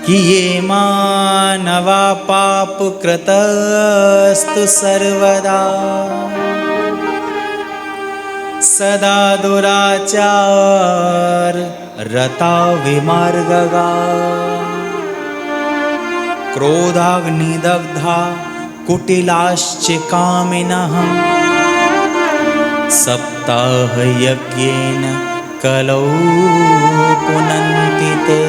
कि ये मानवा पाप कृतस्तु सर्वदा सदा दुराचार रता विमार्गगा क्रोधाग्निदग्धा कुटिलाश्च कामिनः सप्ताह यज्ञेन कलौ पुनन्ति ते।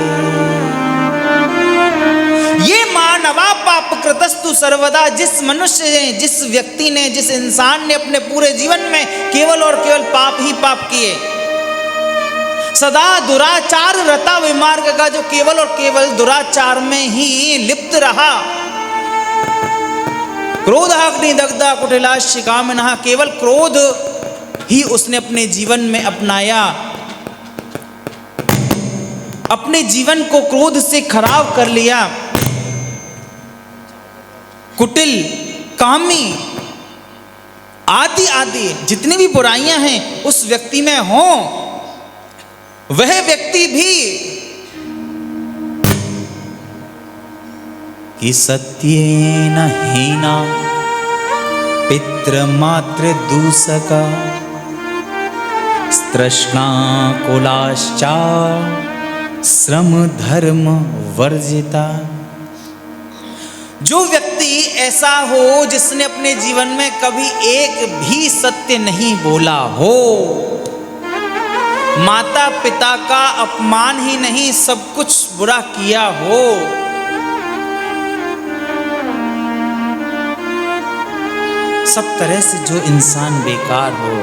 ये मानवा पाप कृतस्तु सर्वदा, जिस मनुष्य ने, जिस व्यक्ति ने, जिस इंसान ने अपने पूरे जीवन में केवल और केवल पाप ही पाप किए, सदा दुराचार रता विमार्ग का, जो केवल और केवल दुराचार में ही लिप्त रहा, क्रोधाग्नि दग्धा कुटिलाश्च कामिनः, केवल क्रोध ही उसने अपने जीवन में अपनाया, अपने जीवन को क्रोध से खराब कर लिया। कुटिल, कामी आदि आदि जितनी भी बुराइयां हैं उस व्यक्ति में हो, वह व्यक्ति भी कि सत्येन हीना पितृमातृ दूषका तृष्णा कुलाश्चा श्रम धर्म वर्जिता। जो व्यक्ति ऐसा हो जिसने अपने जीवन में कभी एक भी सत्य नहीं बोला हो, माता पिता का अपमान ही नहीं सब कुछ बुरा किया हो, सब तरह से जो इंसान बेकार हो,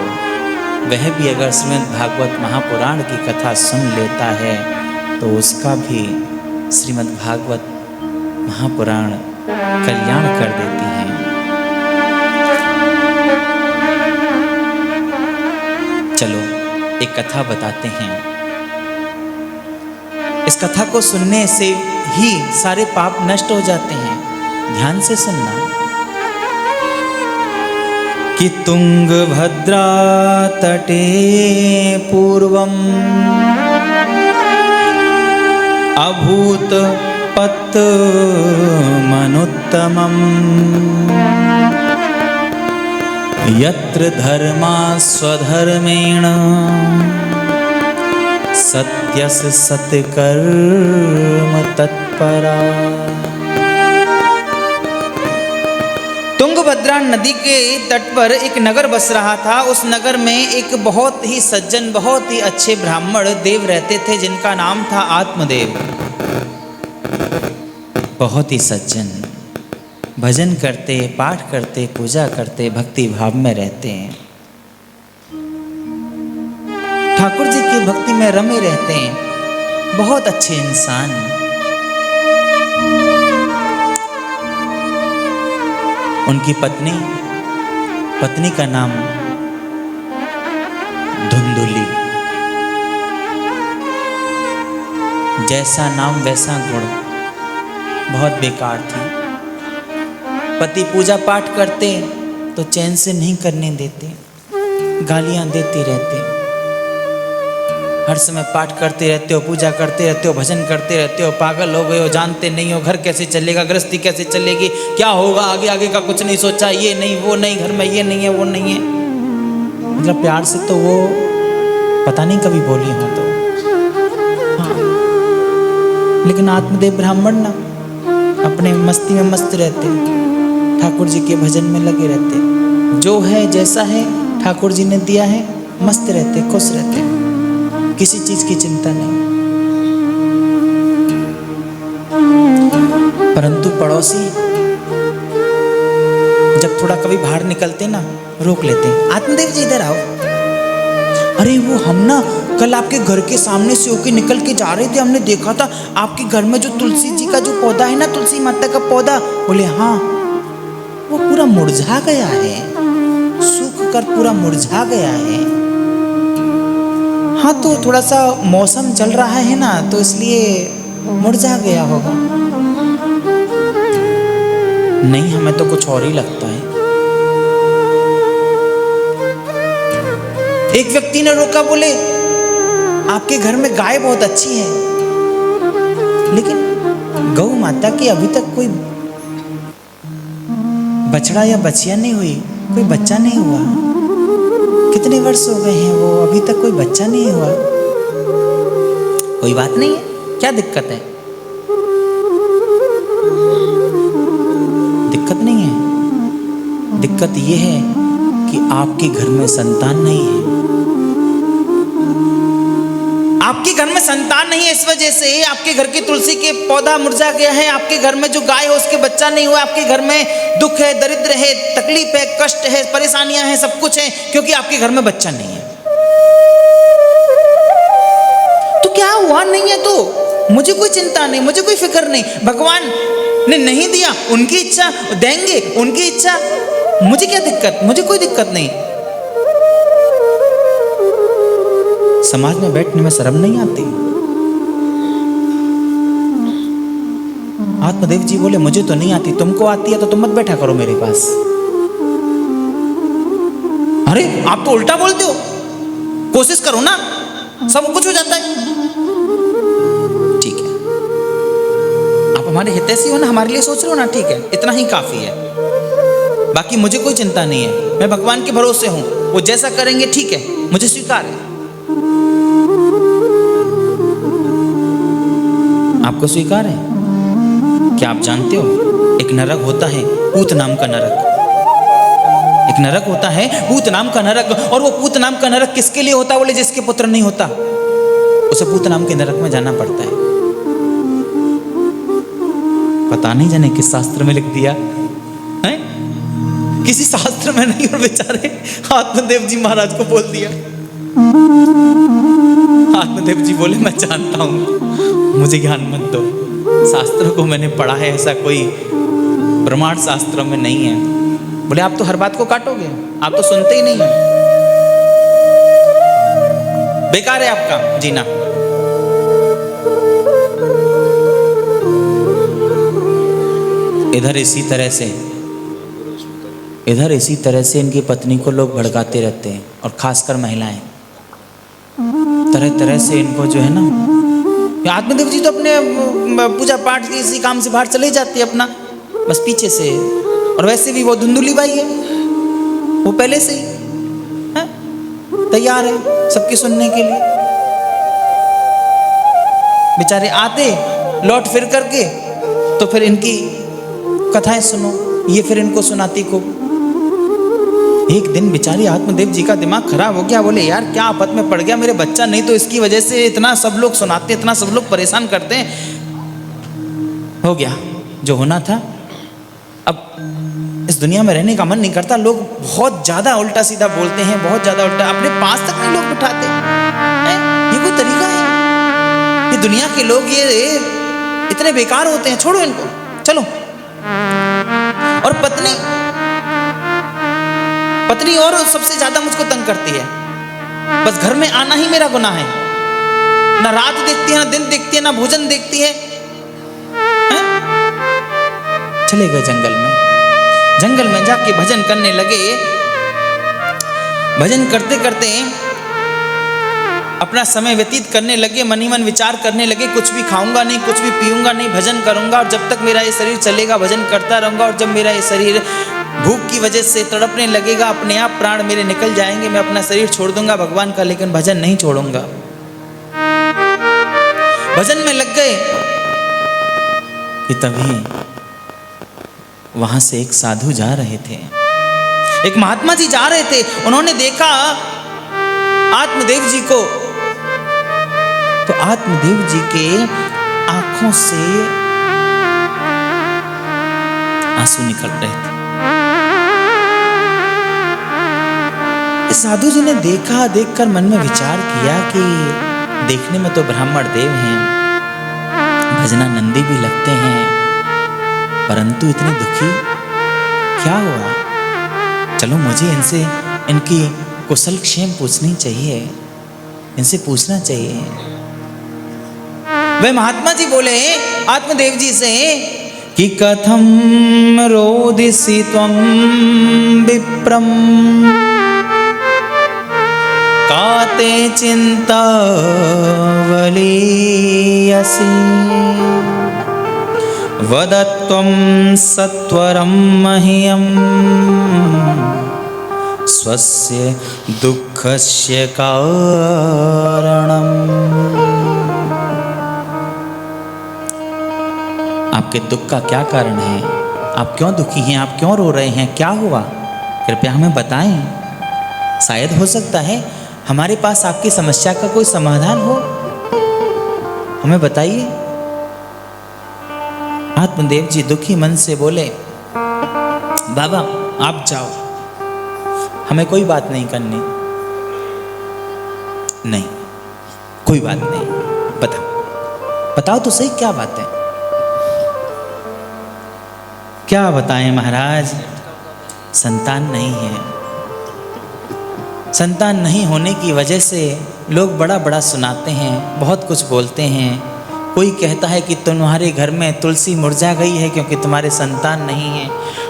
वह भी अगर श्रीमद् भागवत महापुराण की कथा सुन लेता है तो उसका भी श्रीमद् भागवत महापुराण कल्याण कर देती हैं। चलो एक कथा बताते हैं। इस कथा को सुनने से ही सारे पाप नष्ट हो जाते हैं। ध्यान से सुनना। कि तुंगभद्रा तटे पूर्वम अभूत पत्तमनुत्तमम् यत्र धर्मा स्वधर्मेण सत्यस्य सत्कर्म तत्परा। तुंगभद्रा नदी के तट पर एक नगर बस रहा था। उस नगर में एक बहुत ही सज्जन, बहुत ही अच्छे ब्राह्मण देव रहते थे जिनका नाम था आत्मदेव। बहुत ही सज्जन, भजन करते, पाठ करते, पूजा करते, भक्ति भाव में रहते हैं, ठाकुर जी की भक्ति में रमे रहते हैं, बहुत अच्छे इंसान। उनकी पत्नी का नाम धुंधुली। जैसा नाम वैसा गुण, बहुत बेकार थी। पति पूजा पाठ करते तो चैन से नहीं करने देते, गालियां देते रहते। हर समय पाठ करते रहते हो, पूजा करते रहते हो, भजन करते रहते हो, पागल हो गए हो, जानते नहीं हो घर कैसे चलेगा, गृहस्थी कैसे चलेगी, क्या होगा आगे, आगे का कुछ नहीं सोचा, ये नहीं वो नहीं, घर में ये नहीं है वो नहीं है। मतलब प्यार से तो वो पता नहीं कभी बोली हो तो, हाँ। लेकिन आत्मदेव ब्राह्मण ना अपने मस्ती में मस्त रहते, ठाकुर जी के भजन में लगे रहते। जो है जैसा है ठाकुर जी ने दिया है, मस्त रहते, खुश रहते, किसी चीज की चिंता नहीं। परंतु पड़ोसी जब थोड़ा कभी बाहर निकलते ना, रोक लेते, आत्मदेव जी इधर आओ। अरे वो हम ना कल आपके घर के सामने से होके निकल के जा रहे थे, हमने देखा था आपके घर में जो तुलसी जी का जो पौधा है ना, तुलसी माता का पौधा। बोले हाँ, वो पूरा मुरझा गया है, सूख कर पूरा मुरझा गया है। हाँ तो थोड़ा सा मौसम चल रहा है ना, तो इसलिए मुरझा गया होगा। नहीं, हमें तो कुछ और ही लगता है। एक व्यक्ति ने रोका, बोले आपके घर में गाय बहुत अच्छी है, लेकिन माता कि अभी तक कोई बछड़ा या बछिया नहीं हुई, कोई बच्चा नहीं हुआ। कितने वर्ष हो गए हैं वो, अभी तक कोई बच्चा नहीं हुआ। कोई बात नहीं है, क्या दिक्कत है? दिक्कत नहीं है। दिक्कत ये है कि आपके घर में संतान नहीं है। आपके घर में संतान नहीं है, इस वजह से आपके घर की तुलसी के पौधा मुरझा गया है। आपके घर में जो गाय है उसके बच्चा नहीं हुआ। आपके घर में दुख है, दरिद्र है, तकलीफ है, कष्ट है, परेशानियां हैं, सब कुछ है, क्योंकि आपके घर में बच्चा नहीं है। तो क्या हुआ? नहीं है तो मुझे कोई चिंता नहीं, मुझे कोई फिक्र नहीं। भगवान ने नहीं दिया, उनकी इच्छा, देंगे उनकी इच्छा, मुझे क्या दिक्कत? मुझे कोई दिक्कत नहीं। समाज में बैठने में शर्म नहीं आती? आत्मदेव जी बोले मुझे तो नहीं आती, तुमको आती है तो तुम मत बैठा करो मेरे पास। अरे आप तो उल्टा बोलते हो, कोशिश करो ना, सब कुछ हो जाता है। ठीक है, आप हमारे हितैषी हो ना, हमारे लिए सोच रहे हो ना, ठीक है, इतना ही काफी है। बाकी मुझे कोई चिंता नहीं है, मैं भगवान के भरोसे हूं, वो जैसा करेंगे ठीक है, मुझे स्वीकार है। आपको स्वीकार है? क्या आप जानते हो एक नरक होता है, पूत नाम का नरक। एक नरक होता है, पूत नाम का नरक। और वो पूत नाम का नरक किसके लिए होता है? बोले जिसके पुत्र नहीं होता उसे पूत नाम के नरक में जाना पड़ता है। पता नहीं जाने किस शास्त्र में लिख दिया है, किसी शास्त्र में नहीं, और बेचारे आत्मदेव जी महाराज को बोल दिया। आत्मदेव जी बोले मैं जानता हूं, मुझे ज्ञान मत दो, शास्त्रों को मैंने पढ़ा है, ऐसा कोई प्रमाण शास्त्रों में नहीं है। बोले आप तो हर बात को काटोगे, आप तो सुनते ही नहीं है, बेकार है आपका जीना। इधर इसी तरह से इनकी पत्नी को लोग भड़काते रहते हैं, और खासकर महिलाएं तरह तरह से इनको जो है ना। आत्मदेव जी तो अपने पूजा पाठ के इसी काम से बाहर चले जाते हैं अपना, बस पीछे से। और वैसे भी वो धुंधुली बाई है, वो पहले से ही है, तैयार है सबकी सुनने के लिए। बेचारे आते लौट फिर करके तो फिर इनकी कथाएं सुनो, ये फिर इनको सुनाती को। एक दिन बेचारी आत्मदेव जी का दिमाग खराब हो गया, बोले यार क्या आफत में पड़ गया, मेरे बच्चा नहीं तो इसकी वजह से इतना सब लोग सुनाते, इतना सब लोग परेशान करते हैं। हो गया जो होना था। अब इस दुनिया में रहने का मन नहीं करता, लोग बहुत ज्यादा उल्टा सीधा बोलते हैं, बहुत ज्यादा उल्टा, अपने पास तक नहीं लोग बिठाते हैं। ये कोई तरीका है? ये दुनिया के लोग ये इतने बेकार होते हैं, छोड़ो इनको, चलो। और पत्नी और सबसे ज्यादा मुझको तंग करती है, बस घर में आना ही मेरा गुनाह है। ना रात देखती है, ना दिन देखती है, ना भोजन देखती है। चले गए जंगल में जाके भजन करने लगे। भजन करते करते अपना समय व्यतीत करने लगे, मन ही मन विचार करने लगे, कुछ भी खाऊंगा नहीं, कुछ भी पीऊंगा नहीं, भजन करूंगा, और जब तक मेरा ये शरीर चलेगा भजन करता रहूंगा, और जब मेरा ये शरीर भूख की वजह से तड़पने लगेगा, अपने आप प्राण मेरे निकल जाएंगे, मैं अपना शरीर छोड़ दूंगा भगवान का, लेकिन भजन नहीं छोड़ूंगा। भजन में लग गए कि तभी वहां से एक साधु जा रहे थे, एक महात्मा जी जा रहे थे। उन्होंने देखा आत्मदेव जी को, तो आत्मदेव जी के आंखों से आंसू निकल रहे थे। इस साधु जी ने देखा, देखकर मन में विचार किया कि देखने में तो ब्राह्मण देव हैं, भजनानंदी भी लगते हैं, परंतु इतने दुखी क्या हुआ? चलो मुझे इनसे इनकी कुशल क्षेम पूछनी चाहिए, इनसे पूछना चाहिए। वे महात्मा जी बोले आत्मदेव जी से कि कथम रोदिसी त्वं विप्रम काते चिंतावलीयसी वदत्वं सत्वरं मह्यं स्वस्य दुःखस्य कारणम्। आपके दुख का क्या कारण है? आप क्यों दुखी हैं? आप क्यों रो रहे हैं? क्या हुआ? कृपया हमें बताएं। शायद हो सकता है हमारे पास आपकी समस्या का कोई समाधान हो। हमें बताइए। आत्मदेव जी दुखी मन से बोले, बाबा आप जाओ, हमें कोई बात नहीं करनी। नहीं, कोई बात नहीं। बताओ तो सही, क्या बात है? क्या बताएं महाराज, संतान नहीं है। संतान नहीं होने की वजह से लोग बड़ा बड़ा सुनाते हैं, बहुत कुछ बोलते हैं। कोई कहता है कि तुम्हारे घर में तुलसी मुरझा गई है क्योंकि तुम्हारे संतान नहीं है।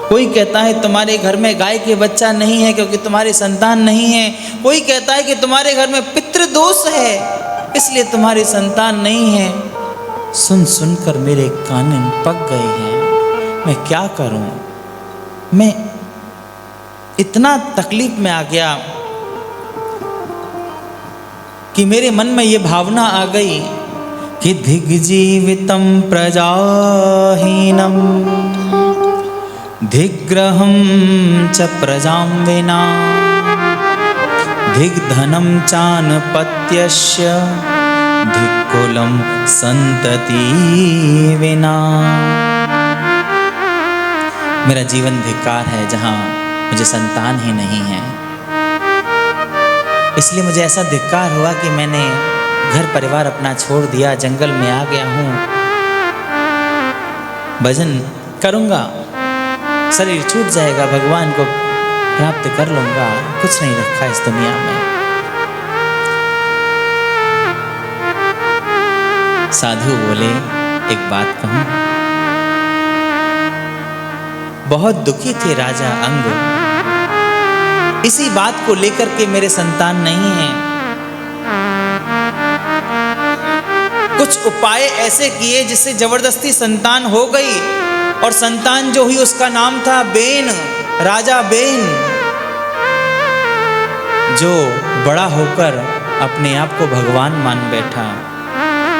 कोई कहता है तुम्हारे घर में गाय के बच्चा नहीं है क्योंकि तुम्हारे संतान नहीं है। कोई कहता है कि तुम्हारे घर में पितृदोष है इसलिए तुम्हारे संतान नहीं है। सुन सुनकर मेरे कान पक गए हैं। मैं क्या करूं? मैं इतना तकलीफ में आ गया कि मेरे मन में ये भावना आ गई कि धिग्जीवितं प्रजाहीनं धिग्रहं च प्रजां विना धिग्धनं चानपत्यस्य धिक्कुलं संतति विना। मेरा जीवन धिक्कार है जहाँ मुझे संतान ही नहीं है। इसलिए मुझे ऐसा धिक्कार हुआ कि मैंने घर परिवार अपना छोड़ दिया, जंगल में आ गया हूँ। भजन करूँगा, शरीर छूट जाएगा, भगवान को प्राप्त कर लूँगा, कुछ नहीं रखा इस दुनिया में। साधु बोले, एक बात कहूँ। बहुत दुखी थे राजा अंग, इसी बात को लेकर के मेरे संतान नहीं है। कुछ उपाय ऐसे किए जिससे जबरदस्ती संतान हो गई, और संतान जो हुई उसका नाम था बेन, राजा बेन, जो बड़ा होकर अपने आप को भगवान मान बैठा।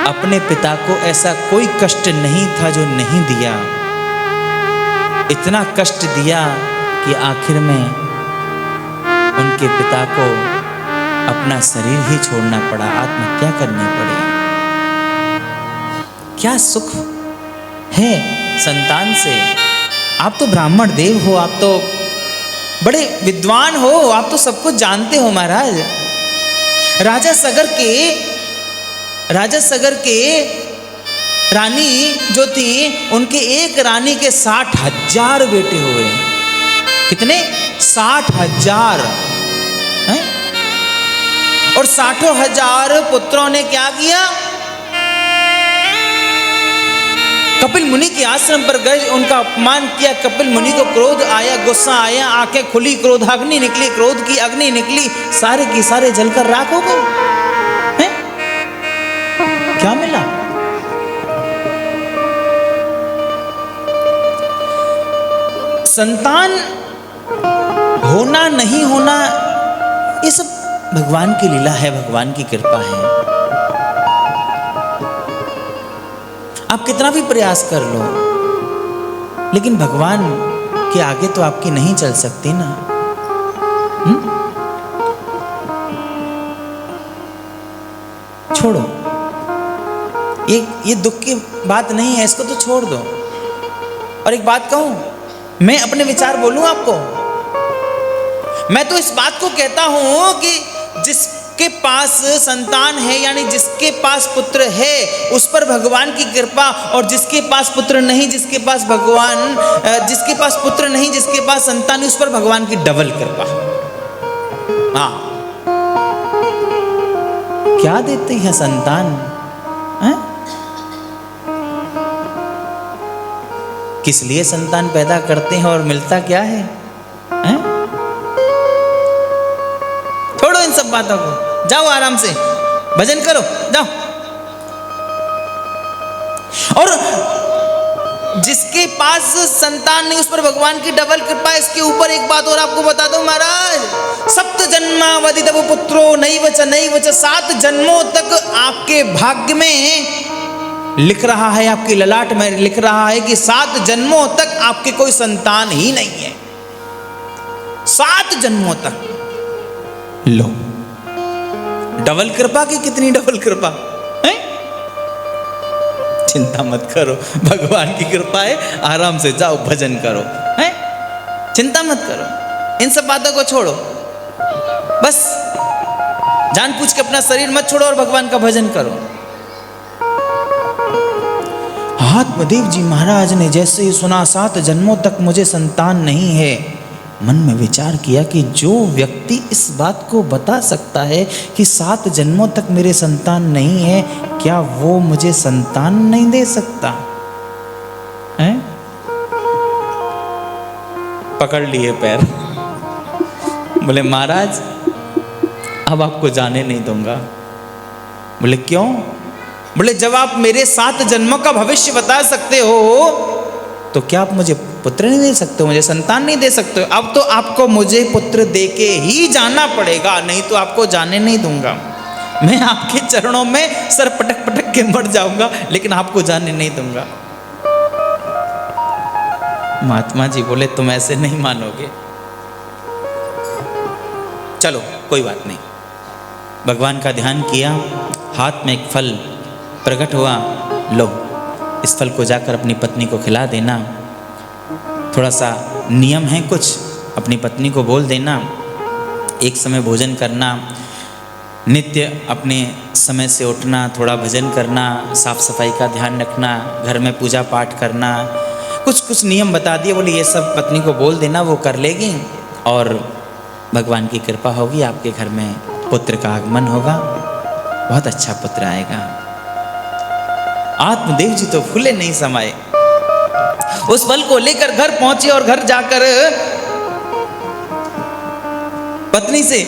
अपने पिता को ऐसा कोई कष्ट नहीं था जो नहीं दिया। इतना कष्ट दिया कि आखिर में उनके पिता को अपना शरीर ही छोड़ना पड़ा, आत्महत्या करनी पड़ी। क्या सुख है संतान से? आप तो ब्राह्मण देव हो, आप तो बड़े विद्वान हो, आप तो सब कुछ जानते हो महाराज। राजा सगर के रानी जो थी, उनके एक रानी के 60,000 बेटे हुए। कितने? 60,000। और 60,000 पुत्रों ने क्या किया? कपिल मुनि के आश्रम पर गए, उनका अपमान किया। कपिल मुनि को क्रोध आया, गुस्सा आया, आंखें खुली, क्रोधाग्नि निकली, क्रोध की अग्नि निकली, सारे की सारे जलकर राख हो गए। क्या मिला? संतान होना नहीं होना ये सब भगवान की लीला है, भगवान की कृपा है। आप कितना भी प्रयास कर लो, लेकिन भगवान के आगे तो आपकी नहीं चल सकती ना। छोड़ो, ये दुख की बात नहीं है, इसको तो छोड़ दो। और एक बात कहूं, मैं अपने विचार बोलूं आपको, मैं तो इस बात को कहता हूं कि जिसके पास संतान है, यानी जिसके पास पुत्र है, उस पर भगवान की कृपा, और जिसके पास पुत्र नहीं, जिसके पास पुत्र नहीं, जिसके पास संतान, उस पर भगवान की डबल कृपा। हाँ, क्या देते हैं संतान? किस लिए संतान पैदा करते हैं और मिलता क्या है? छोड़ो इन सब बातों को, जाओ आराम से भजन करो, जाओ। और जिसके पास संतान नहीं उस पर भगवान की डबल कृपा। इसके ऊपर एक बात और आपको बता दूं महाराज, सप्त जन्मावधि तब पुत्रो नैव च 7 जन्मों तक आपके भाग्य में लिख रहा है, आपकी ललाट में लिख रहा है कि 7 जन्मों तक आपके कोई संतान ही नहीं है। 7 जन्मों तक। लो, डबल कृपा की कितनी डबल कृपा है? चिंता मत करो, भगवान की कृपा है, आराम से जाओ भजन करो, है? चिंता मत करो, इन सब बातों को छोड़ो, बस जान पूछ के अपना शरीर मत छोड़ो और भगवान का भजन करो। आत्मदेव जी महाराज ने जैसे ही सुना 7 जन्मों तक मुझे संतान नहीं है, मन में विचार किया कि जो व्यक्ति इस बात को बता सकता है कि 7 जन्मों तक मेरे संतान नहीं है, क्या वो मुझे संतान नहीं दे सकता है? पकड़ लिए पैर, बोले महाराज अब आपको जाने नहीं दूंगा। बोले क्यों? बोले जब आप मेरे 7 जन्मों का भविष्य बता सकते हो तो क्या आप मुझे पुत्र नहीं दे सकते हो, मुझे संतान नहीं दे सकते हो? अब तो आपको मुझे पुत्र देके ही जाना पड़ेगा, नहीं तो आपको जाने नहीं दूंगा। मैं आपके चरणों में सर पटक पटक के मर जाऊंगा, लेकिन आपको जाने नहीं दूंगा। महात्मा जी बोले तुम ऐसे नहीं मानोगे, चलो कोई बात नहीं। भगवान का ध्यान किया, हाथ में एक फल प्रकट हुआ, लो इस फल को जाकर अपनी पत्नी को खिला देना। थोड़ा सा नियम है कुछ, अपनी पत्नी को बोल देना एक समय भोजन करना, नित्य अपने समय से उठना, थोड़ा भजन करना, साफ सफाई का ध्यान रखना, घर में पूजा पाठ करना, कुछ नियम बता दिए। बोले ये सब पत्नी को बोल देना, वो कर लेगी और भगवान की कृपा होगी, आपके घर में पुत्र का आगमन होगा, बहुत अच्छा पुत्र आएगा। आत्मदेव जी तो फूले नहीं समाये, उस फल को लेकर घर पहुंचे और घर जाकर पत्नी से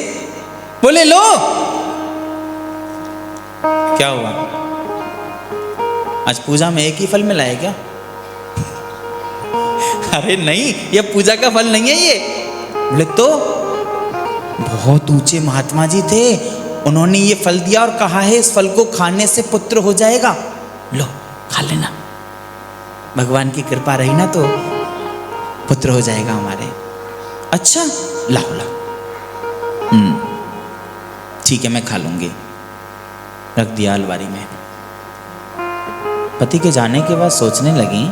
बोले लो क्या हुआ, आज पूजा में एक ही फल मिला है क्या? अरे नहीं, ये पूजा का फल नहीं है ये। बोले तो बहुत ऊंचे महात्मा जी थे, उन्होंने ये फल दिया और कहा है इस फल को खाने से पुत्र हो जाएगा, लो खा लेना, भगवान की कृपा रही ना तो पुत्र हो जाएगा हमारे। अच्छा लाओ लाओ, ठीक है मैं खा लूंगी, रख दिया अलमारी में। पति के जाने के बाद सोचने लगी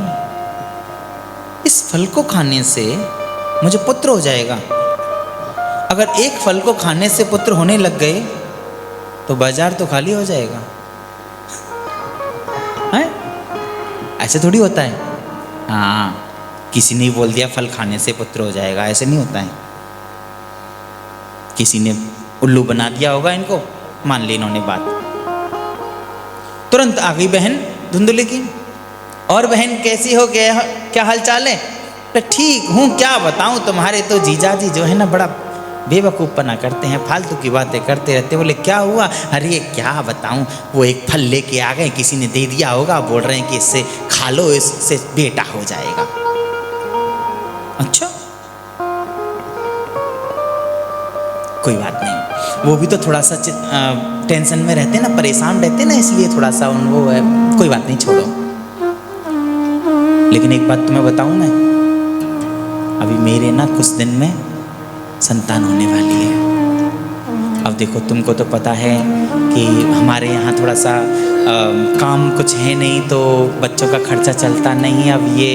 इस फल को खाने से मुझे पुत्र हो जाएगा। अगर एक फल को खाने से पुत्र होने लग गए तो बाजार तो खाली हो जाएगा, है? ऐसे थोड़ी होता है। हाँ, किसी ने बोल दिया फल खाने से पुत्र हो जाएगा, ऐसे नहीं होता है। किसी ने उल्लू बना दिया होगा इनको, मान ली इन्होंने बात। तुरंत आ गई बहन धुंधली की, और बहन कैसी हो, क्या हाल चाल है? तो ठीक हूँ, क्या बताऊँ, तुम्हारे तो जीजाजी जो है ना बड़ा बेवकूफ़पना करते हैं, फालतू की बातें करते रहते। बोले क्या हुआ? अरे क्या बताऊं, वो एक फल लेके आ गए, किसी ने दे दिया होगा, बोल रहे हैं कि इससे खा लो, इससे बेटा हो जाएगा। अच्छा कोई बात नहीं, वो भी तो थोड़ा सा टेंशन में रहते ना, परेशान रहते ना, इसलिए थोड़ा सा वो है, कोई बात नहीं छोड़ो। लेकिन एक बात तुम्हें बताऊं मैं, अभी मेरे ना कुछ दिन में संतान होने वाली है। अब देखो तुमको तो पता है कि हमारे यहाँ थोड़ा सा काम कुछ है नहीं, तो बच्चों का खर्चा चलता नहीं। अब ये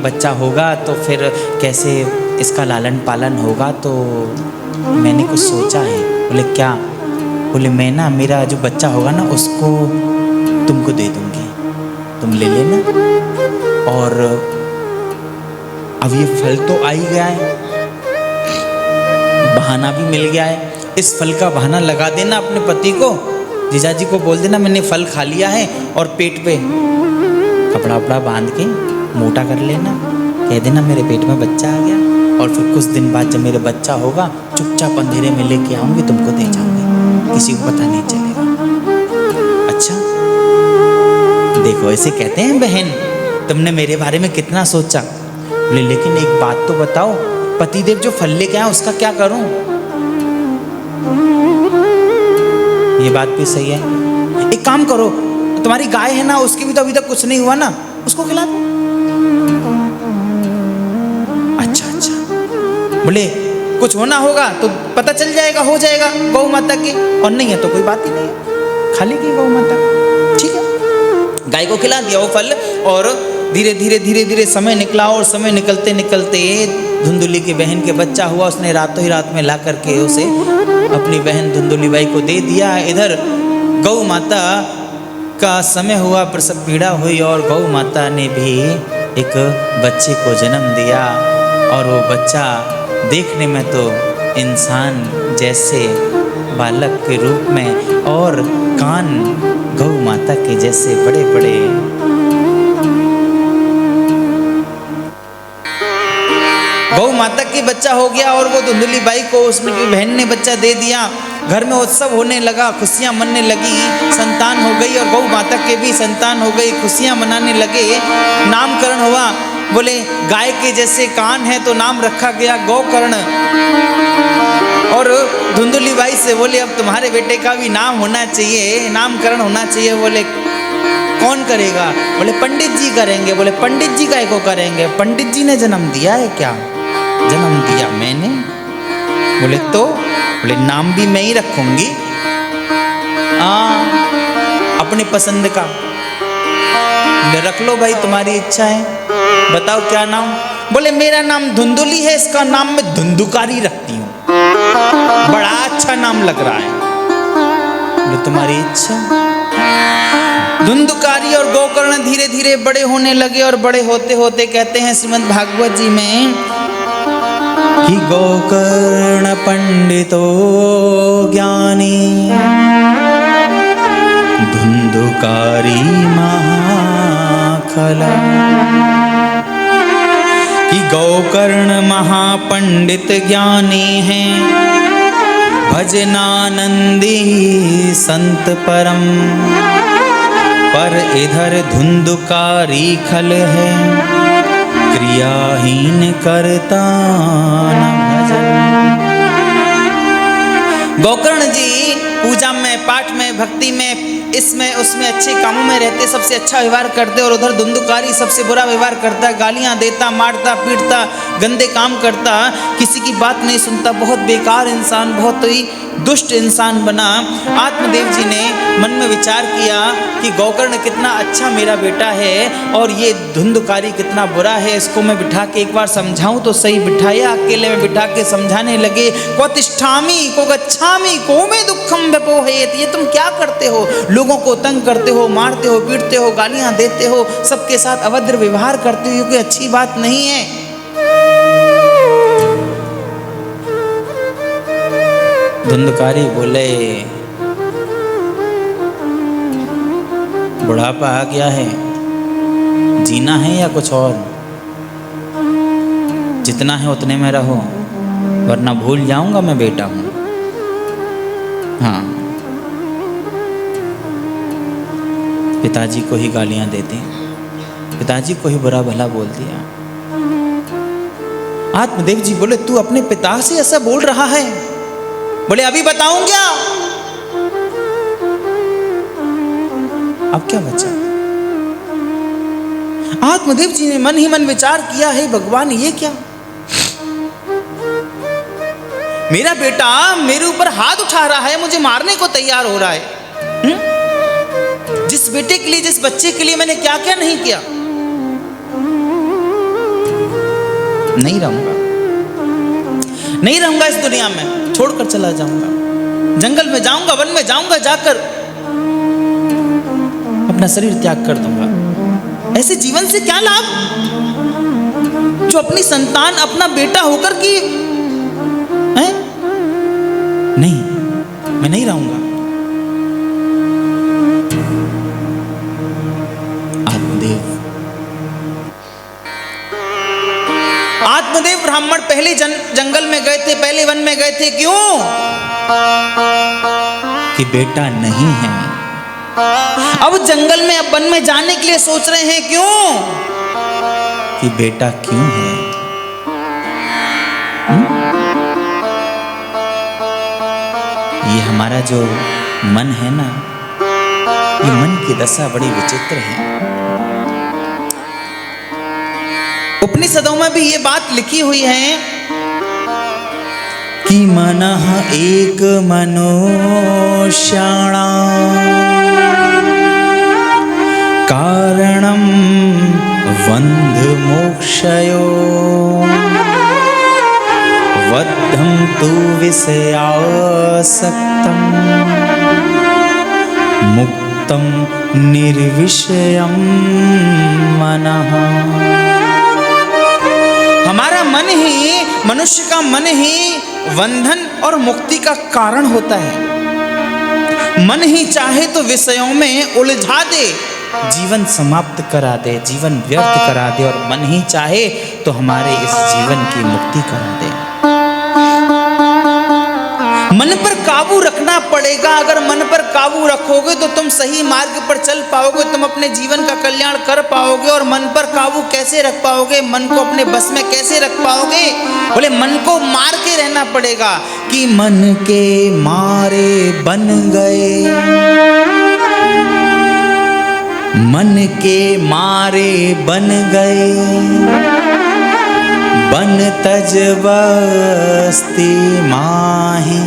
बच्चा होगा तो फिर कैसे इसका लालन पालन होगा, तो मैंने कुछ सोचा है। बोले क्या? बोले मैं ना मेरा जो बच्चा होगा ना उसको तुमको दे दूँगी, तुम ले लेना। और अब ये फल तो आ ही गया है, बहाना भी मिल गया है, इस फल का बहाना लगा देना अपने पति को, जीजाजी को बोल देना मैंने फल खा लिया है, और पेट पे कपड़ा वपड़ा बांध के मोटा कर लेना, कह देना मेरे पेट में बच्चा आ गया। और फिर कुछ दिन बाद जब मेरे बच्चा होगा चुपचाप अंधेरे में लेके आऊँगी, तुमको दे जाऊँगी, किसी को पता नहीं चलेगा। अच्छा देखो ऐसे कहते हैं बहन, तुमने मेरे बारे में कितना सोचा। बोले लेकिन एक बात तो बताओ, पतिदेव जो फल लेके आए उसका क्या करूं? ये बात भी सही है, एक काम करो, तुम्हारी गाय है ना, उसकी भी तो अभी तक कुछ नहीं हुआ ना, उसको खिला दो। अच्छा अच्छा। बोले कुछ होना होगा तो पता चल जाएगा, हो जाएगा गौ माता की, और नहीं है तो कोई बात ही नहीं है, खाली की गौ माता। ठीक है, गाय को खिला दिया वो फल, और धीरे धीरे धीरे धीरे समय निकला, और समय निकलते निकलते धुंधुली की बहन के बच्चा हुआ। उसने रातों ही रात में ला करके उसे अपनी बहन धुंधुली बाई को दे दिया। इधर गौ माता का समय हुआ, प्रसव पीड़ा हुई, और गौ माता ने भी एक बच्चे को जन्म दिया। और वो बच्चा देखने में तो इंसान जैसे बालक के रूप में, और कान गौ माता के जैसे बड़े बड़े। गौ माता की बच्चा हो गया, और वो धुंधुली बाई को उसकी बहन ने बच्चा दे दिया। घर में उत्सव होने लगा, खुशियां मनने लगी, संतान हो गई, और गौ माता के भी संतान हो गई, खुशियां मनाने लगे। नामकरण हुआ। बोले गाय के जैसे कान है तो नाम रखा गया गौकर्ण। और धुंधुली बाई से बोले अब तुम्हारे बेटे का भी नाम होना चाहिए, नामकरण होना चाहिए। बोले कौन करेगा? बोले पंडित जी करेंगे। बोले पंडित जी काहे को करेंगे? पंडित जी ने जन्म दिया है क्या? जन्म दिया मैंने। बोले तो? बोले नाम भी मैं ही रखूंगी, अपनी पसंद का। रख लो भाई, तुम्हारी इच्छा है, बताओ क्या नाम? बोले मेरा नाम धुंधुली है, इसका नाम मैं धुंधुकारी रखती हूँ, बड़ा अच्छा नाम लग रहा है। बोले तुम्हारी इच्छा। धुंधुकारी और गोकर्ण धीरे धीरे बड़े होने लगे, और बड़े होते होते कहते हैं श्रीमद् भागवत जी में कि गोकर्ण पंडितो ज्ञानी धुंधुकारी महाखला। कि गोकर्ण महापंडित ज्ञानी हैं, भजनानंदी संत परम, पर इधर धुंधुकारी खल है, क्रियाहीन करता न भजन। गोकर्ण जी पूजा में, पाठ में, भक्ति में, इसमें उसमें अच्छे कामों में रहते, सबसे अच्छा व्यवहार करते, और उधर धुंधुकारी सबसे बुरा व्यवहार करता, गालियां देता, मारता, पीटता, गंदे काम करता, किसी की बात नहीं सुनता, बहुत बेकार इंसान, बहुत ही दुष्ट इंसान बना। आत्मदेव जी ने मन में विचार किया कि गोकर्ण कितना अच्छा मेरा बेटा है, और ये धुंधुकारी कितना बुरा है, इसको मैं बिठा के एक बार समझाऊं तो सही। बिठाया, अकेले में बिठा के समझाने लगे। को तिष्ठामि को गच्छामि को मे दुखम व्यपोहयेत। ये तुम क्या करते हो? लोगों को तंग करते हो, मारते हो, पीटते हो, गालियां देते हो, सबके साथ अभद्र व्यवहार करते हो, कोई अच्छी बात नहीं है। धुंधुकारी बोले बुढ़ापा आ गया है, जीना है या कुछ और? जितना है उतने में रहो, वरना भूल जाऊंगा मैं बेटा हूं। हाँ, पिताजी को ही गालियां देते, पिताजी को ही बुरा भला बोल दिया। आत्मदेव जी बोले तू अपने पिता से ऐसा बोल रहा है? बोले अभी बताऊं क्या? अब क्या बचा? आत्मदेव जी ने मन ही मन विचार किया, है भगवान ये क्या? मेरा बेटा मेरे ऊपर हाथ उठा रहा है, मुझे मारने को तैयार हो रहा है। जिस बेटे के लिए, जिस बच्चे के लिए मैंने क्या क्या नहीं किया। नहीं रहूंगा, नहीं रहूंगा इस दुनिया में, छोड़कर चला जाऊंगा, जंगल में जाऊंगा, वन में जाऊंगा, जाकर अपना शरीर त्याग कर दूंगा। ऐसे जीवन से क्या लाभ जो अपनी संतान अपना बेटा होकर की है? नहीं, मैं नहीं रहूंगा। आत्मदेव ब्राह्मण पहले जंगल में गए थे, पहले वन में गए थे। क्यों? कि बेटा नहीं है। अब जंगल में, अब वन में जाने के लिए सोच रहे हैं। क्यों? कि बेटा क्यों है? ये हमारा जो मन है ना, ये मन की दशा बड़ी विचित्र है। उपनिषदों में भी ये बात लिखी हुई है कि मनः एक मनुष्याणां कारणं बन्ध मोक्षयो बद्धं तु विषयासक्तं मुक्तं निर्विषयं मनः। हमारा मन ही, मनुष्य का मन ही बंधन और मुक्ति का कारण होता है। मन ही चाहे तो विषयों में उलझा दे, जीवन समाप्त करा दे, जीवन व्यर्थ करा दे, और मन ही चाहे तो हमारे इस जीवन की मुक्ति करा दे। मन पर काबू रखना पड़ेगा। अगर मन पर काबू रखोगे तो तुम सही मार्ग पर चल पाओगे, तुम अपने जीवन का कल्याण कर पाओगे। और मन पर काबू कैसे रख पाओगे, मन को अपने बस में कैसे रख पाओगे? बोले मन को मार के रहना पड़ेगा कि मन के मारे बन गए, मन के मारे बन गए, बन तज बस्ती माही,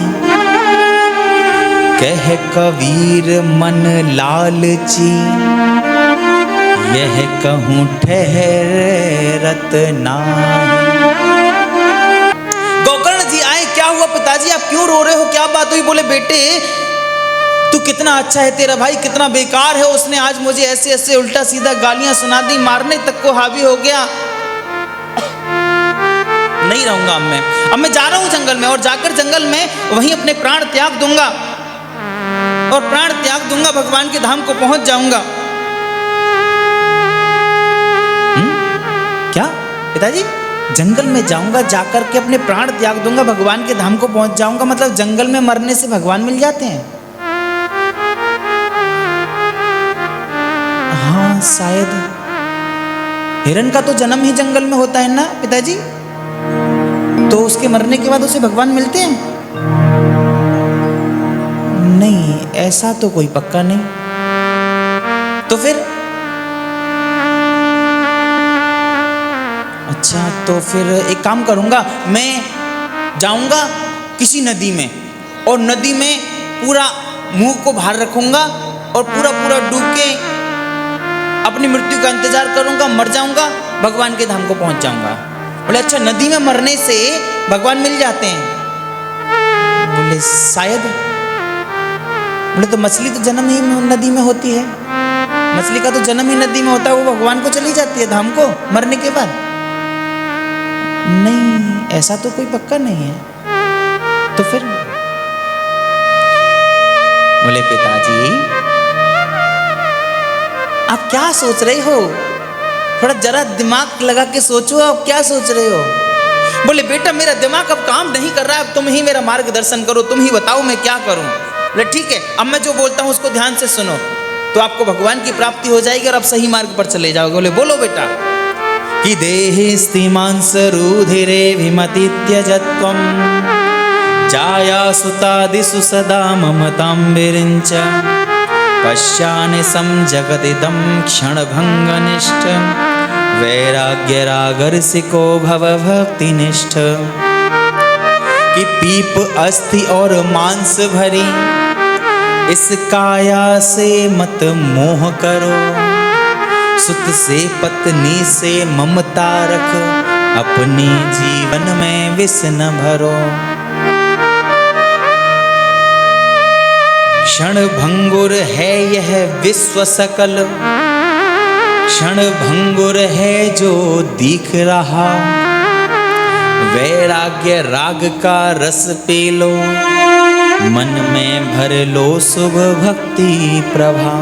कह कबीर मन लालची, यह कहूँ ठहरत नाही। गोकर्ण जी आए, क्या हुआ पिताजी, आप क्यों रो रहे हो, क्या बात हुई? बोले बेटे तू कितना अच्छा है, तेरा भाई कितना बेकार है, उसने आज मुझे ऐसे ऐसे उल्टा सीधा गालियां सुना दी, मारने तक को हावी हो गया। नहीं रहूंगा अब मैं जा रहा हूं जंगल में, और जाकर जंगल में वहीं अपने प्राण त्याग दूंगा, और प्राण त्याग दूंगा, भगवान के धाम को पहुंच जाऊंगा। क्या पिताजी? जंगल में जाऊंगा, जाकर के अपने प्राण त्याग दूंगा, भगवान के धाम को पहुंच जाऊंगा, मतलब जंगल में मरने से भगवान मिल जाते हैं? हाँ शायद। हिरण का तो जन्म ही जंगल में होता है ना पिताजी, तो उसके मरने के बाद उसे भगवान मिलते हैं? नहीं, ऐसा तो कोई पक्का नहीं। तो फिर अच्छा, तो फिर एक काम करूंगा, मैं जाऊंगा किसी नदी में, और नदी में पूरा मुंह को बाहर रखूंगा, और पूरा पूरा डूब के अपनी मृत्यु का इंतजार करूंगा, मर जाऊंगा, भगवान के धाम को पहुंच जाऊंगा। बोले अच्छा, नदी में मरने से भगवान मिल जाते हैं? बोले शायद। बोले तो मछली तो जन्म ही नदी में होती है, मछली का तो जन्म ही नदी में होता है, वो भगवान को चली जाती है धाम को मरने के बाद? नहीं, ऐसा तो कोई पक्का नहीं है। तो फिर? बोले पिताजी आप क्या सोच रहे हो, थोड़ा जरा दिमाग लगा के सोचो, आप क्या सोच रहे हो? बोले बेटा मेरा दिमाग अब काम नहीं कर रहा है, अब तुम ही मेरा मार्गदर्शन करो, तुम ही बताओ मैं क्या करूं। बोले ठीक है, अब मैं जो बोलता हूं उसको ध्यान से सुनो, तो आपको भगवान की प्राप्ति हो जाएगी और आप सही मार्ग पर चले जाओगे। बोले बोलो बेटा। कि देहि स्थिमांस रुधिरे विमति त्यजत्वं जाया सुतादिषु सदा ममतां विरिञ्च पश्यानि संजगदिदं क्षणभङ्गनिष्ठ वैराग्यरागरसिको भव भक्तिनिष्ठ। कि पीप अस्थि और मांस भरी इस काया से मत मोह करो, सुत से पत्नी से ममता रख अपने जीवन में विष न भरो। क्षण भंगुर है यह विश्व सकल, क्षण भंगुर है जो दिख रहा, वैराग्य राग का रस पी लो, मन में भर लो शुभ भक्ति प्रभा।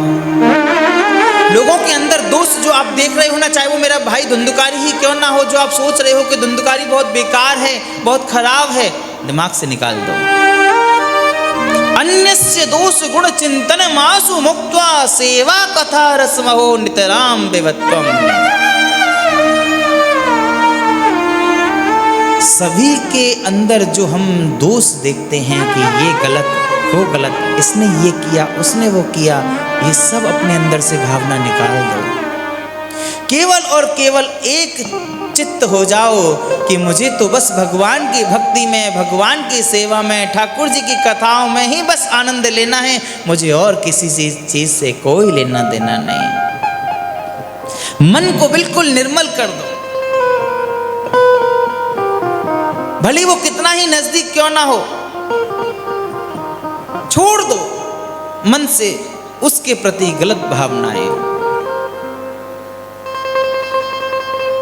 लोगों के अंदर दोष जो आप देख रहे हो ना, चाहे वो मेरा भाई धुंधुकारी ही क्यों ना हो, जो आप सोच रहे हो कि धुंधुकारी बहुत बेकार है, बहुत खराब है, दिमाग से निकाल दो। अन्यस्य दोष गुण चिंतन मासु मुक्त्वा सेवा कथा रसमहो नितराम विवत्वम। सभी के अंदर जो हम दोष देखते हैं कि ये गलत, वो गलत, इसने ये किया, उसने वो किया, ये सब अपने अंदर से भावना निकाल दो। केवल और केवल एक चित्त हो जाओ कि मुझे तो बस भगवान की भक्ति में, भगवान की सेवा में, ठाकुर जी की कथाओं में ही बस आनंद लेना है, मुझे और किसी चीज से कोई लेना देना नहीं। मन को बिल्कुल निर्मल कर दो, भले वो कितना ही नजदीक क्यों ना हो, छोड़ दो मन से उसके प्रति गलत भावनाएं।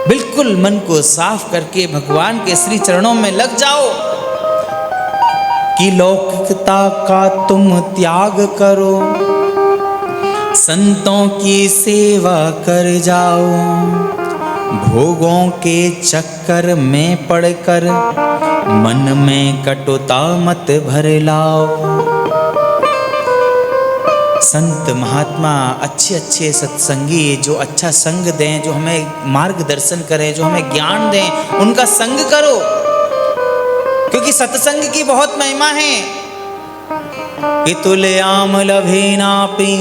बिल्कुल मन को साफ करके भगवान के श्री चरणों में लग जाओ कि लौकिकता का तुम त्याग करो, संतों की सेवा कर जाओ, भोगों के चक्कर में पड़कर मन में कटुता मत भर लाओ। संत महात्मा अच्छे अच्छे सत्संगी जो अच्छा संग दें, जो हमें मार्गदर्शन करें, जो हमें ज्ञान दें, उनका संग करो, क्योंकि सत्संग की बहुत महिमा है। कि तुल्याम लभेनापि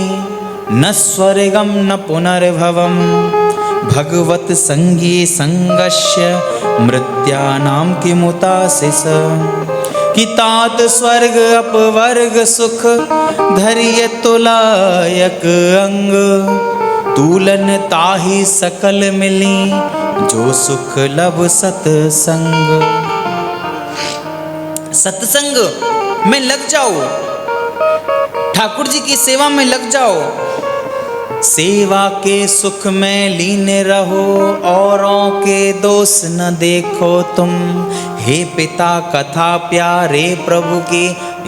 न स्वर्गम न पुनर्भवम भगवत संगी संगस्य मृत्यानाम किमुतासिस। कि तात स्वर्ग अपवर्ग सुख धैर्य तुलायक अंग, तूलन ताहि सकल मिली जो सुख लब सत्संग। सत्संग में लग जाओ, ठाकुर जी की सेवा में लग जाओ, सेवा के सुख में लीन रहो, औरों के दोष न देखो तुम। हे पिता कथा प्यारे प्रभु की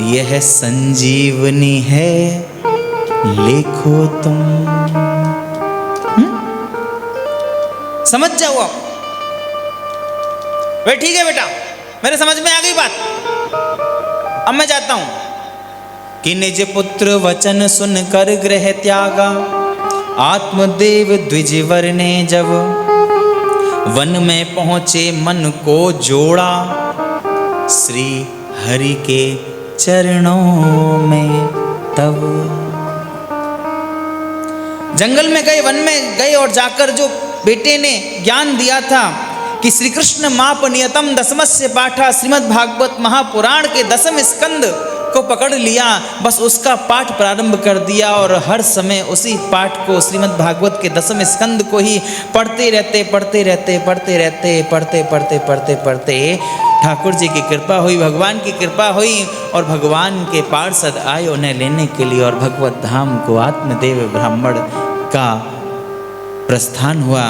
यह संजीवनी है, लिखो तुम। समझ जाओ आप। वे ठीक है बेटा, मेरे समझ में आ गई बात, अब मैं जाता हूं। कि निज पुत्र वचन सुनकर गृह त्यागा, आत्मदेव द्विजवर ने जब वन में पहुंचे मन को जोड़ा, श्री हरि के चरणों में तब। जंगल में गए, वन में गए और जाकर जो बेटे ने ज्ञान दिया था कि श्री कृष्ण माप नियतम दशमस्य पाठा, श्रीमद् भागवत महापुराण के 10वें स्कंद को पकड़ लिया, बस उसका पाठ प्रारंभ कर दिया और हर समय उसी पाठ को, श्रीमद् भागवत के 10वें स्कंद को ही पढ़ते रहते ठाकुर जी की कृपा हुई, भगवान की कृपा हुई और भगवान के पार्षद आए उन्हें लेने के लिए और भगवत धाम को आत्मदेव ब्राह्मण का प्रस्थान हुआ।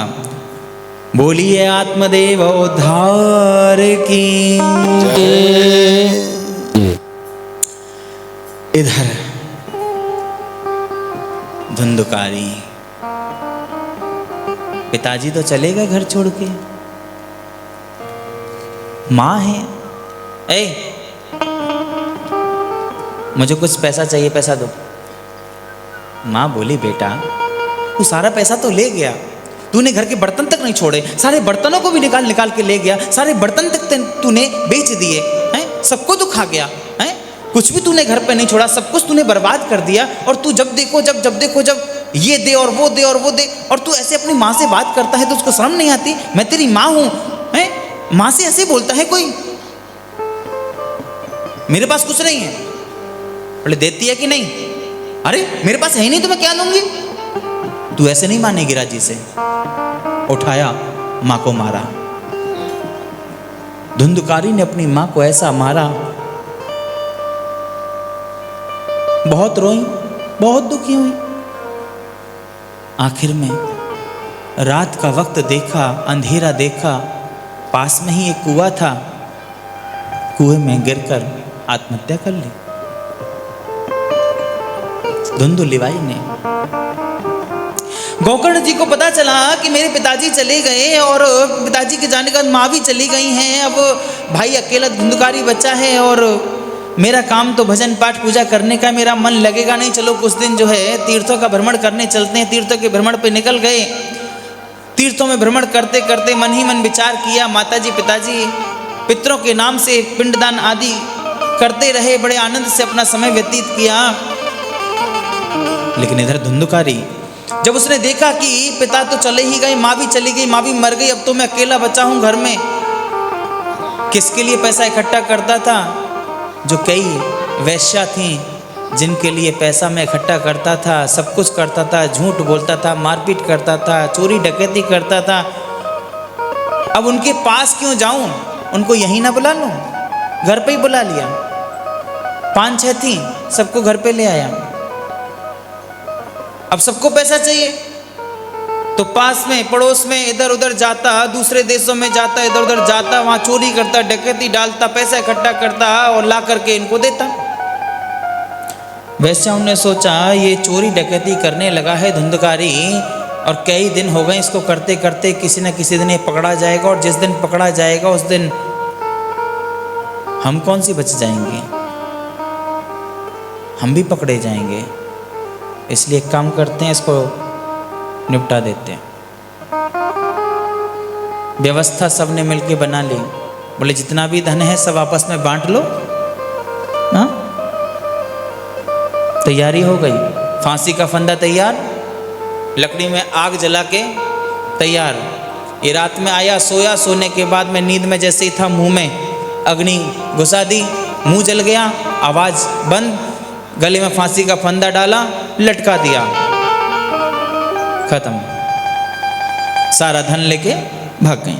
बोलिए आत्मदेव उद्धार की। इधर धुंधुकारी पिताजी तो चले गए घर छोड़ के, माँ है, ए मुझे कुछ पैसा चाहिए, पैसा दो। माँ बोली बेटा तू सारा पैसा तो ले गया, तूने घर के बर्तन तक नहीं छोड़े, सारे बर्तनों को भी निकाल निकाल के ले गया, सारे बर्तन तक तूने बेच दिए हैं, सबको तू खा गया हैं, कुछ भी तूने घर पे नहीं छोड़ा, सब कुछ तूने बर्बाद कर दिया। और तू जब देखो जब ये दे और वो दे और वो दे, और तू ऐसे अपनी माँ से बात करता है तो उसको शर्म नहीं आती? मैं तेरी माँ हूं, हैं, माँ से ऐसे बोलता है कोई? मेरे पास कुछ नहीं है, बोले देती है कि नहीं? अरे मेरे पास है ही नहीं तो मैं क्या दूंगी? तू ऐसे नहीं मानेगी राजी से। उठाया, माँ को मारा। धुंधुकारी ने अपनी माँ को ऐसा मारा, बहुत रोई, बहुत दुखी हुई। आखिर में रात का वक्त देखा, अंधेरा देखा, पास में ही एक कुआं था, कुएं में गिरकर आत्महत्या कर ली धुंधुलीबाई ने। गोकर्ण जी को पता चला कि मेरे पिताजी चले गए और पिताजी के जाने के बाद माँ भी चली गई हैं, अब भाई अकेला धुंधुकारी बच्चा है और मेरा काम तो भजन पाठ पूजा करने का, मेरा मन लगेगा नहीं, चलो कुछ दिन जो है तीर्थों का भ्रमण करने चलते हैं। तीर्थों के भ्रमण पे निकल गए। तीर्थों में भ्रमण करते करते मन ही मन विचार किया, माताजी पिताजी पितरों के नाम से पिंडदान आदि करते रहे, बड़े आनंद से अपना समय व्यतीत किया। लेकिन इधर धुंधुकारी जब उसने देखा कि पिता तो चले ही गए, माँ भी चली गई, माँ भी मर गई, अब तो मैं अकेला बचा हूं घर में, किसके लिए पैसा इकट्ठा करता था? जो कई वैश्या थी जिनके लिए पैसा मैं इकट्ठा करता था, सब कुछ करता था, झूठ बोलता था, मारपीट करता था, चोरी डकैती करता था। अब उनके पास क्यों जाऊं? उनको यहीं ना बुला लूं? घर पे ही बुला लिया। 5-6 थी, सबको घर पे ले आया। अब सबको पैसा चाहिए तो पास में पड़ोस में इधर उधर जाता, दूसरे देशों में जाता, इधर उधर जाता, वहां चोरी करता, डकैती डालता, पैसा इकट्ठा करता और ला करके इनको देता। वैसे उन्होंने सोचा ये चोरी डकैती करने लगा है धुंधकारी, और कई दिन हो गए इसको करते करते, किसी न किसी दिन ये पकड़ा जाएगा, और जिस दिन पकड़ा जाएगा उस दिन हम कौन सी बच जाएंगे, हम भी पकड़े जाएंगे। इसलिए एक काम करते हैं, इसको निपटा देते हैं। व्यवस्था सबने मिलके बना ली, बोले जितना भी धन है सब आपस में बांट लो। हाँ, तैयारी हो गई, फांसी का फंदा तैयार, लकड़ी में आग जला के तैयार। ये रात में आया, सोया, सोने के बाद में नींद में जैसे ही था, मुंह में अग्नि घुसा दी, मुंह जल गया, आवाज बंद, गले में फांसी का फंदा डाला, लटका दिया, खत्म, सारा धन लेके भाग गई।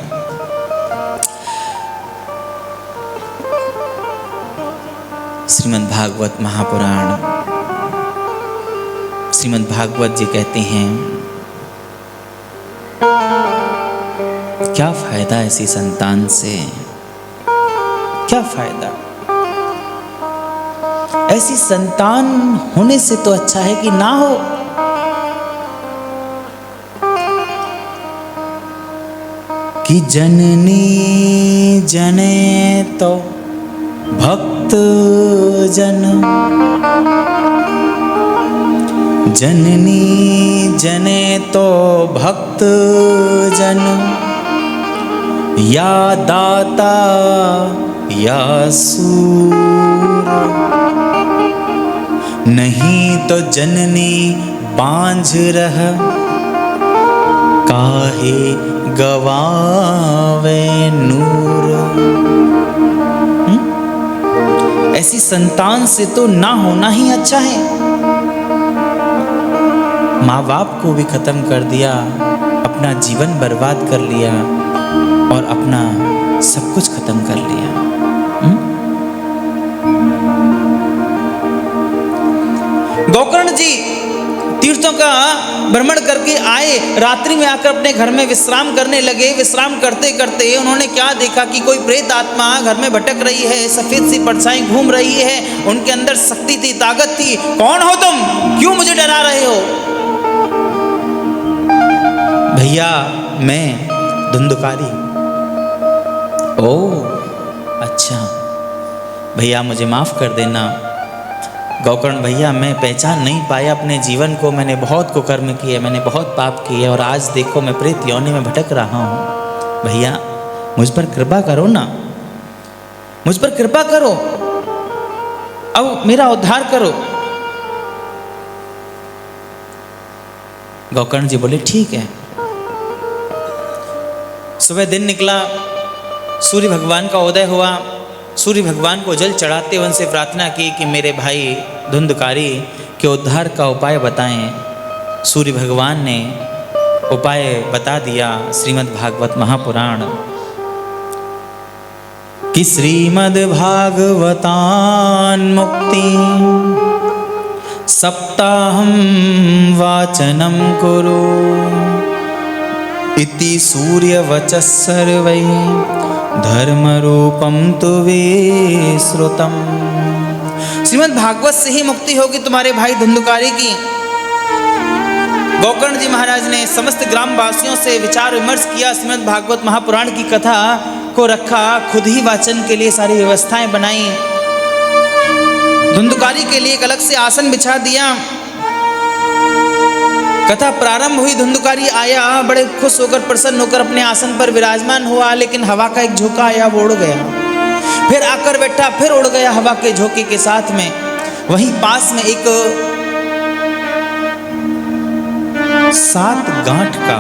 श्रीमद् भागवत महापुराण, श्रीमद् भागवत जी कहते हैं क्या फायदा ऐसी संतान से, क्या फायदा? ऐसी संतान होने से तो अच्छा है कि ना हो। कि जननी जने तो भक्त जन, जननी जने तो भक्त जन, या दाता या सूर, नहीं तो जननी बांझ रह, काहे गवावे नूर। ऐसी संतान से तो ना होना ही अच्छा है। माँ बाप को भी खत्म कर दिया, अपना जीवन बर्बाद कर लिया और अपना सब कुछ खत्म कर लिया। गोकर्ण जी तीर्थों का भ्रमण करके आए, रात्रि में आकर अपने घर में विश्राम करने लगे। विश्राम करते करते उन्होंने क्या देखा कि कोई प्रेत आत्मा घर में भटक रही है, सफेद सी परछाई घूम रही है, उनके अंदर शक्ति थी, ताकत थी। कौन हो तुम, क्यों मुझे डरा रहे हो? भैया मैं धुंधुकारी। ओह अच्छा, भैया मुझे माफ कर देना। गोकर्ण भैया मैं पहचान नहीं पाया अपने जीवन को, मैंने बहुत कुकर्म किए, मैंने बहुत पाप किए और आज देखो मैं प्रेत योनि में भटक रहा हूँ। भैया मुझ पर कृपा करो ना, मुझ पर कृपा करो, अब मेरा उद्धार करो। गोकर्ण जी बोले ठीक है। सुबह दिन निकला, सूर्य भगवान का उदय हुआ। सूर्य भगवान को जल चढ़ाते हुए उनसे प्रार्थना की कि मेरे भाई धुंधुकारी के उद्धार का उपाय बताएं। सूर्य भगवान ने उपाय बता दिया। श्रीमद् भागवत महापुराण कि श्रीमद् भागवतान मुक्ति सप्ताहं वाचनं कुरु इति सूर्यवचः सर्वै धर्मरूपम तु विश्रुतम। श्रीमद् भागवत से ही मुक्ति होगी तुम्हारे भाई धुंधुकारी की। गोकर्ण जी महाराज ने समस्त ग्रामवासियों से विचार विमर्श किया, श्रीमद् भागवत महापुराण की कथा को रखा, खुद ही वाचन के लिए सारी व्यवस्थाएं बनाई, धुंधुकारी के लिए एक अलग से आसन बिछा दिया। कथा प्रारंभ हुई, धुंधुकारी आया, बड़े खुश होकर प्रसन्न होकर अपने आसन पर विराजमान हुआ, लेकिन हवा का एक झोंका आया, वो उड़ गया। फिर आकर बैठा, फिर उड़ गया हवा के झोंके के साथ में। वहीं पास में एक 7 गांठ का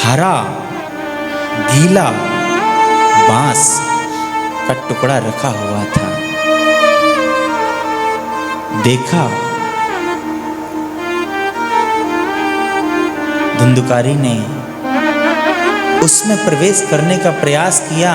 हरा गीला बांस का टुकड़ा रखा हुआ था। देखा, धुंधुकारी ने उसमें प्रवेश करने का प्रयास किया,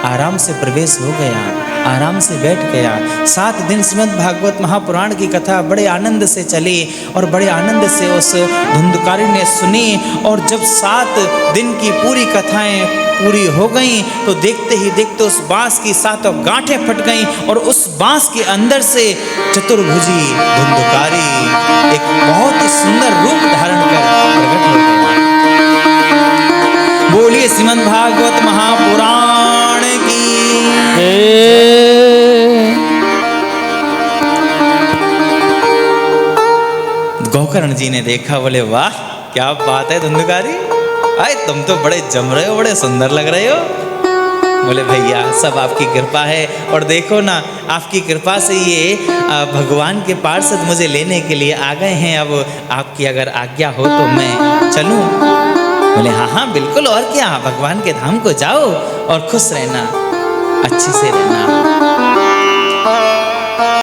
आराम से प्रवेश हो गया, आराम से बैठ गया। 7 दिन श्रीमद् भागवत महापुराण की कथा बड़े आनंद से चली और बड़े आनंद से उस धुंधुकारी ने सुनी। और जब 7 दिन की पूरी कथाएं पूरी हो गईं तो देखते ही देखते उस बांस की 7 गांठें फट गईं और उस बांस के अंदर से चतुर्भुजी धुंधुकारी एक बहुत ही सुंदर रूप धारण कर प्रकट हो गया। बोलिए श्रीमद् भागवत महापुराण की। गोकर्ण जी ने देखा, बोले वाह क्या बात है धुंधुकारी, अरे तुम तो बड़े जम रहे हो, बड़े सुंदर लग रहे हो। बोले भैया सब आपकी कृपा है, और देखो ना आपकी कृपा से ये भगवान के पार्षद मुझे लेने के लिए आ गए हैं। अब आपकी अगर आज्ञा हो तो मैं चलूं। बोले हाँ हाँ बिल्कुल, और क्या, भगवान के धाम को जाओ और खुश रहना, अच्छे से रहना।